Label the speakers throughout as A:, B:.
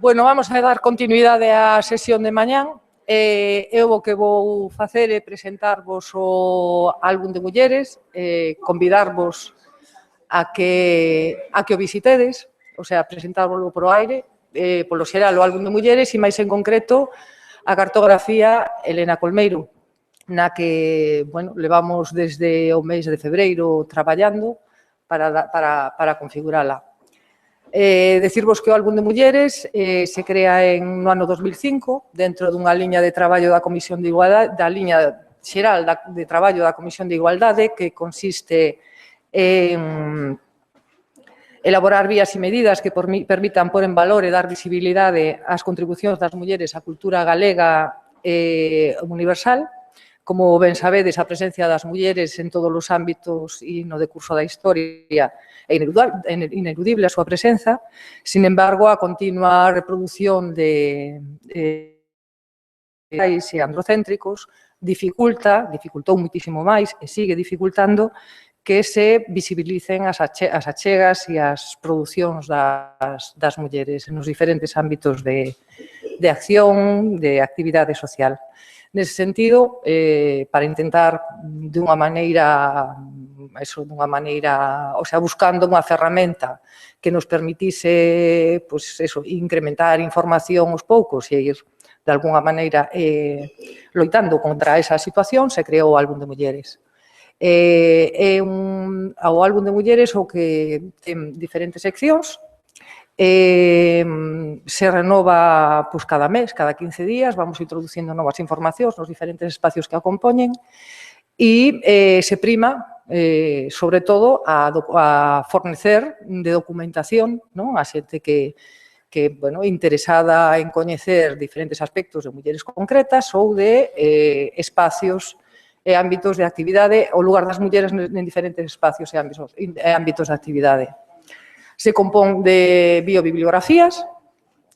A: Bueno, vamos a dar continuidade á sesión de mañán. Eu o que vou facer é presentarvos o álbum de mulleres, convidarvos a que o visitedes, o sea, presentárvolo por aire, polo xeral o álbum de mulleres e máis en concreto a cartografía Elena Colmeiro, na que, bueno, levamos desde o mes de febreiro traballando para configurala. Decirvos que o álbum de mulleres se crea no ano 2005 dentro dunha liña de traballo da Comisión de Igualdade, da liña xeral de traballo da Comisión de Igualdade, que consiste en elaborar vías e medidas que permitan pôr en valor e dar visibilidade ás contribucións das mulleres á cultura galega universal. Como ben sabedes, a presencia das mulleres en todos os ámbitos e no decurso da historia é ineludible a súa presenza. Sin embargo, a continua reproducción de e androcéntricos dificultou muitísimo máis e sigue dificultando que se visibilicen as achegas e as producións das mulleres nos diferentes ámbitos de acción, de actividade social. Nese sentido, para intentar dunha maneira, o sea, buscando unha ferramenta que nos permitise, pois, eso, incrementar información aos poucos e ir, de alguna maneira, loitando contra esa situación, se creou o álbum de mulleres. O álbum de mulleres o que ten diferentes seccións, se renova cada mes, cada 15 días, vamos introducindo novas informacións nos diferentes espacios que a compoñen e se prima, sobre todo, a fornecer de documentación a xente que interesada en coñecer diferentes aspectos de mulleres concretas ou de espacios e ámbitos de actividade, o lugar das mulleres en diferentes espacios e ámbitos de actividade. Se compón de biobibliografías,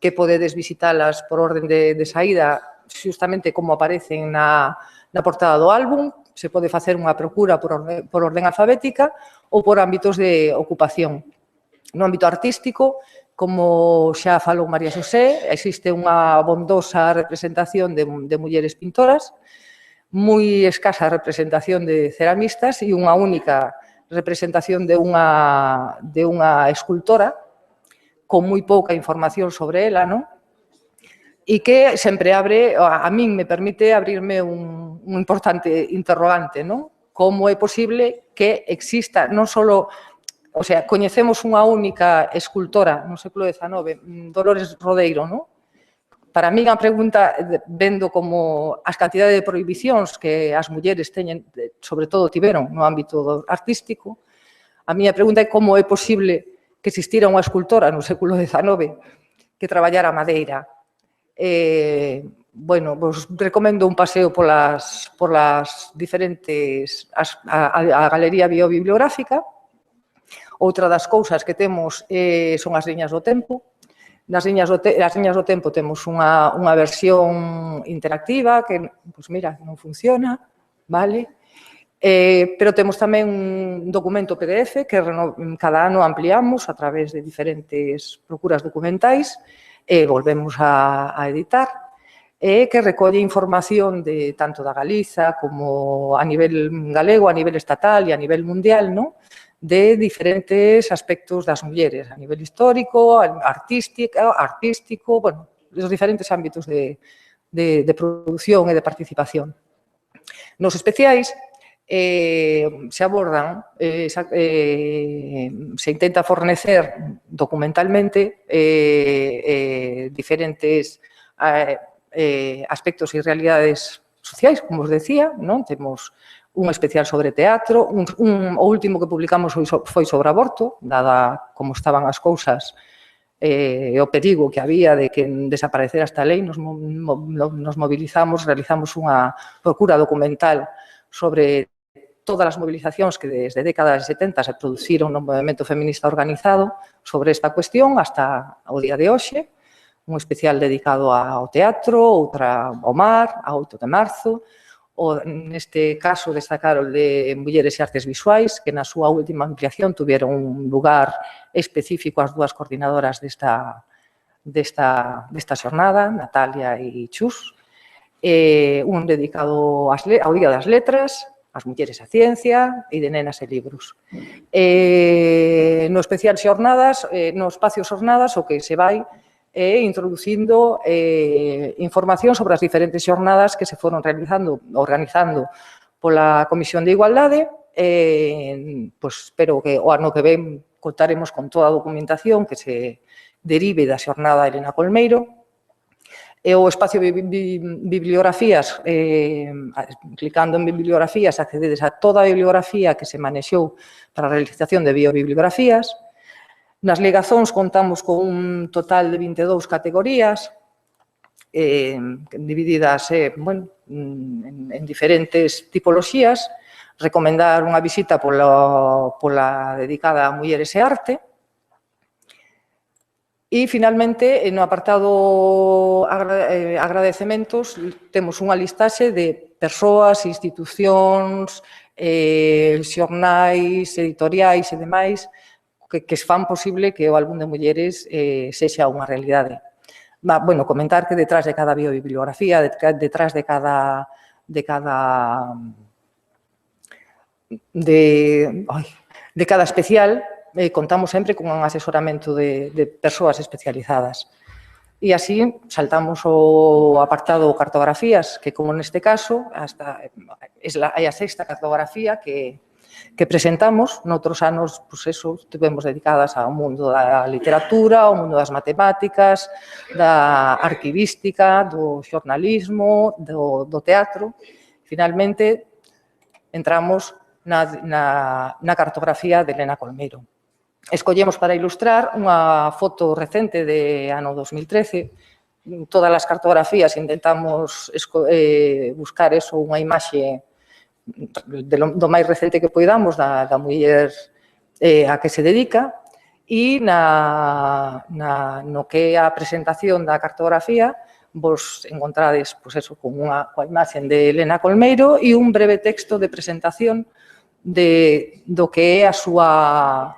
A: que podedes visitalas por orden de saída, justamente como aparecen na portada do álbum. Se pode facer unha procura por orden alfabética ou por ámbitos de ocupación. No ámbito artístico, como xa falou María Xosé, existe unha bondosa representación de mulleres pintoras, moi escasa representación de ceramistas e unha única representación de unha escultora con moi pouca información sobre ela, non? E que sempre abre, a min me permite abrirme un importante interrogante, non? Como é posible que exista non só, o sea, coñecemos unha única escultora no século XIX, Dolores Rodeiro, non? Para mí, a pregunta, vendo como as cantidades de prohibicións que as mulleres teñen, sobre todo tiveron no ámbito artístico, a miña pregunta é como é posible que existira unha escultora no século XIX que traballara a madeira. Bueno, vos recomendo un paseo polas diferentes, a galería biobibliográfica. Outra das cousas que temos son as liñas do tempo. Nas liñas do tempo temos unha versión interactiva que, pois mira, non funciona, vale? Pero temos tamén un documento PDF que cada ano ampliamos a través de diferentes procuras documentais e volvemos a editar, que recolle información de tanto da Galiza como a nivel galego, a nivel estatal e a nivel mundial, non? De diferentes aspectos das mulleres, a nivel histórico, artístico, bueno, dos diferentes ámbitos de produción e de participación. Nos especiais se abordan, se intenta fornecer documentalmente diferentes aspectos e realidades sociais, como os decía, non? Temos un especial sobre teatro, o último que publicamos foi sobre aborto, dada como estaban as cousas e o perigo que había de que desaparecera esta lei, nos mobilizamos, realizamos unha procura documental sobre todas as movilizacións que desde décadas de 70 se produciron no movimento feminista organizado sobre esta cuestión hasta o día de hoxe, un especial dedicado ao teatro, outra ao mar, a 8 de marzo, neste caso destacar o de Mulleres e Artes Visuais, que na súa última ampliación tuveron un lugar específico as dúas coordinadoras desta xornada, Natalia e Chus, un dedicado ao Día das Letras, ás mulleres a ciencia e de nenas e libros. No especial xornadas, no espacio xornadas, o que se vai introducindo información sobre as diferentes xornadas que se foron organizando pola Comisión de Igualdade. Espero que o ano que ven contaremos con toda a documentación que se derive da xornada Elena Colmeiro. E o espacio bibliografías, clicando en bibliografías, accededes a toda a bibliografía que se manexou para a realización de biobibliografías. Nas ligazóns contamos con un total de 22 categorías, divididas en diferentes tipoloxías. Recomendar unha visita pola dedicada a mulleres e arte. E, finalmente, no apartado agradecementos, temos unha listaxe de persoas, institucións, xornais, editoriais e demais que fan posible que o álbum de mulleres sexa unha realidade. Comentar que detrás de cada biobibliografía, detrás de cada especial, contamos sempre con un asesoramento de persoas especializadas. E así saltamos o apartado cartografías, que como neste caso, é a sexta cartografía que presentamos. Noutros anos, tivemos dedicadas ao mundo da literatura, ao mundo das matemáticas, da arquivística, do xornalismo, do teatro. Finalmente, entramos na cartografía de Elena Colmeiro. Escollemos para ilustrar unha foto recente de ano 2013. Todas as cartografías intentamos buscar unha imaxe do máis recente que poidamos da muller a que se dedica, e no que é a presentación da cartografía vos encontrades con unha imaxe de Elena Colmeiro e un breve texto de presentación do que é a súa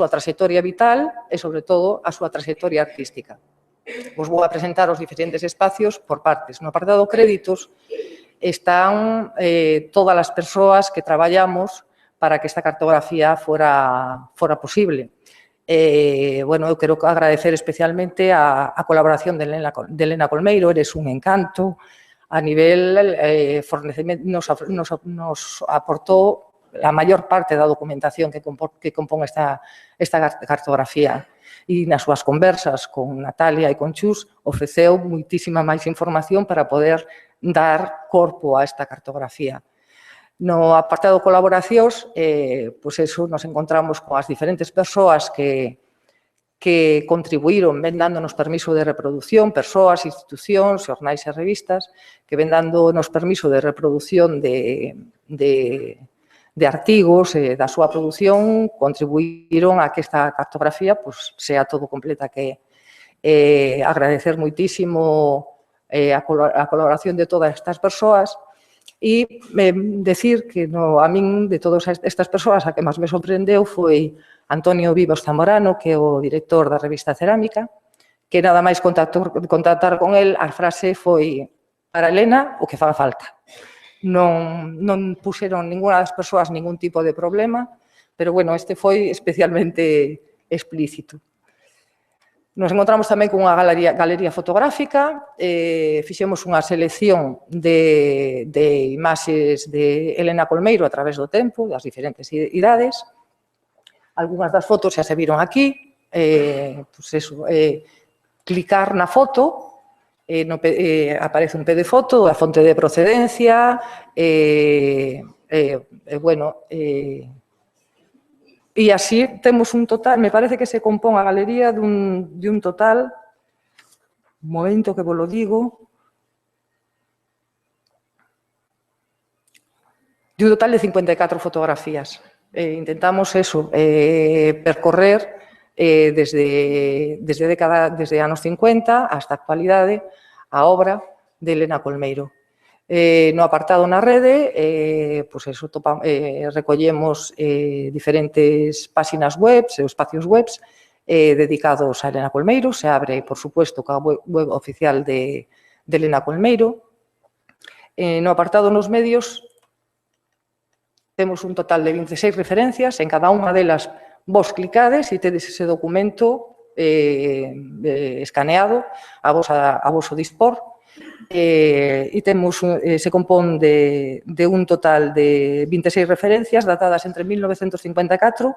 A: traxectoria vital e, sobre todo, a súa traxectoria artística. Vos vou a presentar os diferentes espacios por partes. No apartado créditos están todas as persoas que traballamos para que esta cartografía fora posible. Eu quero agradecer especialmente a colaboración de Elena Colmeiro. Eres un encanto. A nivel nos aportou a maior parte da documentación que compón esta cartografía, e nas súas conversas con Natalia e con Chus ofreceu moitísima máis información para poder dar corpo a esta cartografía. No apartado colaboracións, nos encontramos con as diferentes persoas que contribuíron, ven dándonos permiso de reproducción, persoas, institucións, xornais e revistas, que ven dándonos permiso de reproducción de artigos da súa produción, contribuíron a que esta cartografía sea todo completa. Agradecer moitísimo a colaboración de todas estas persoas e decir que a min, de todas estas persoas, a que máis me sorprendeu foi Antonio Vivos Zamorano, que é o director da revista Cerámica, que nada máis contactar con el, a frase foi: para Elena, o que faga falta. Non puxeron ninguna das persoas ningún tipo de problema, pero, este foi especialmente explícito. Nos encontramos tamén con unha galería fotográfica. Fixemos unha selección de imaxes de Elena Colmeiro a través do tempo, das diferentes idades. Algúnas das fotos xa se viron aquí. Clicar na foto, aparece un pé de foto, a fonte de procedencia, e así temos un total, me parece que se compón a galería dun total, un momento que vos lo digo, de un total de 54 fotografías. Intentamos percorrer desde anos 50 hasta a actualidade a obra de Elena Colmeiro. No apartado na rede, recollemos diferentes páxinas web, espacios web, dedicados a Elena Colmeiro. Se abre, por supuesto, coa web oficial de Elena Colmeiro. No apartado nos medios temos un total de 26 referencias, en cada unha delas vos clicades e tedes ese documento escaneado a voso dispor. E temos, se compón de un total de 26 referencias datadas entre 1954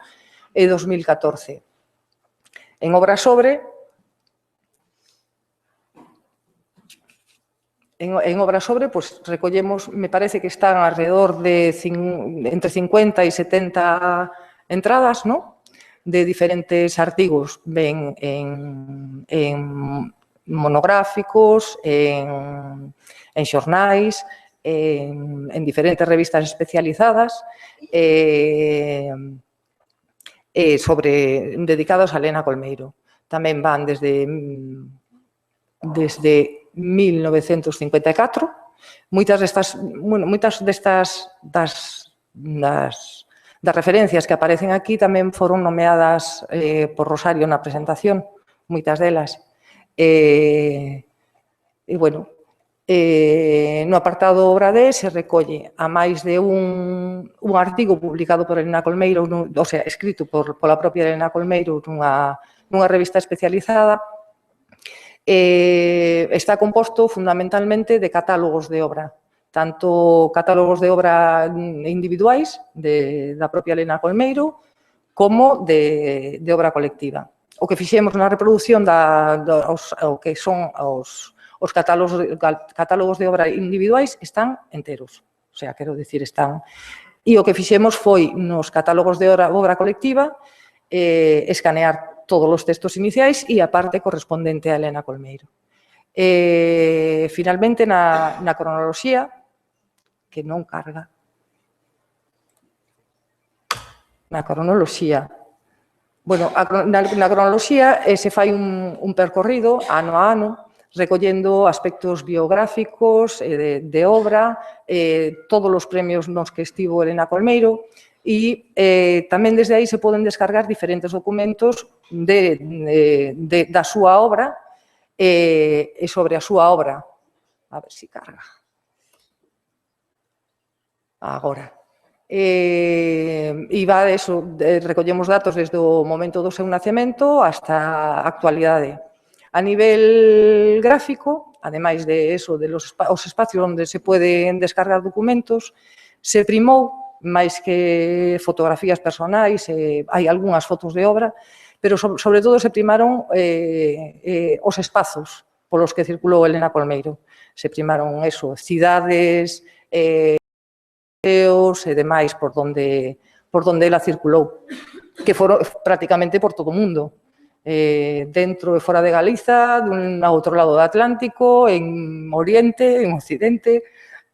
A: e 2014. En obra sobre, pues, recollemos, me parece que están alrededor de entre 50 e 70 entradas, ¿no?, de diferentes artigos, ben en monográficos, en xornais, en diferentes revistas especializadas dedicados a Elena Colmeiro. Tamén van desde 1954. Moitas destas das referencias que aparecen aquí tamén foron nomeadas por Rosario na presentación, moitas delas. Bueno, no apartado obra D se recolle a máis de un artigo publicado por Elena Colmeiro, o sea, escrito pola propia Elena Colmeiro nunha revista especializada. Está composto fundamentalmente de catálogos de obra, tanto catálogos de obra individuais da propia Elena Colmeiro como de obra colectiva. O que fixemos na reproducción o que son os catálogos de obra individuais están enteros, o sea, quero dicir, están. E o que fixemos foi, nos catálogos de obra colectiva, escanear todos os textos iniciais e a parte correspondente a Elena Colmeiro. Finalmente, na cronoloxía, que non carga, na cronoloxía, bueno, na cronoloxía se fai un percorrido ano a ano, recollendo aspectos biográficos de obra, todos os premios nos que estivo Elena Colmeiro, e tamén desde aí se poden descargar diferentes documentos da súa obra e sobre a súa obra. A ver se carga. Agora. E va eso, recollemos datos desde o momento do seu nacemento hasta a actualidade. A nivel gráfico, ademais de eso, de os espacios onde se poden descargar documentos, se primou, máis que fotografías personais, hai algunhas fotos de obra, pero sobre todo se primaron os espazos polos que circulou Elena Colmeiro. Se primaron eso, cidades, e demais por donde ela circulou, que foron prácticamente por todo o mundo, dentro e fora de Galiza, dun outro lado do Atlántico, en Oriente, en Occidente.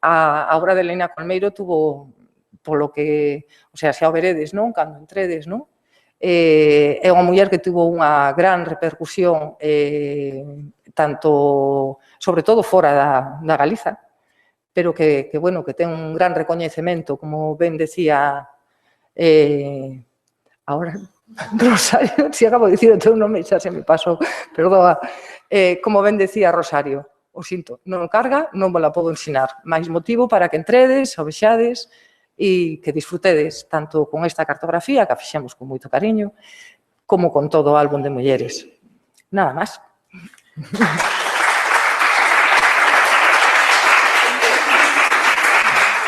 A: A obra de Elena Colmeiro tuvo, polo que, o sea, xa o veredes, non? Cando entredes, non? É unha muller que tuvo unha gran repercusión, tanto, sobre todo, fora da Galiza, pero que ten un gran recoñecemento, como ben decía ahora Rosario, si acabo de dicir o teu nome, xa se me pasou, perdoa, como ben decía Rosario, o sinto, non carga, non vos la podo ensinar, máis motivo para que entredes, o vexades e que disfrutedes tanto con esta cartografía, que a fixemos con moito cariño, como con todo o álbum de mulleres. Nada máis.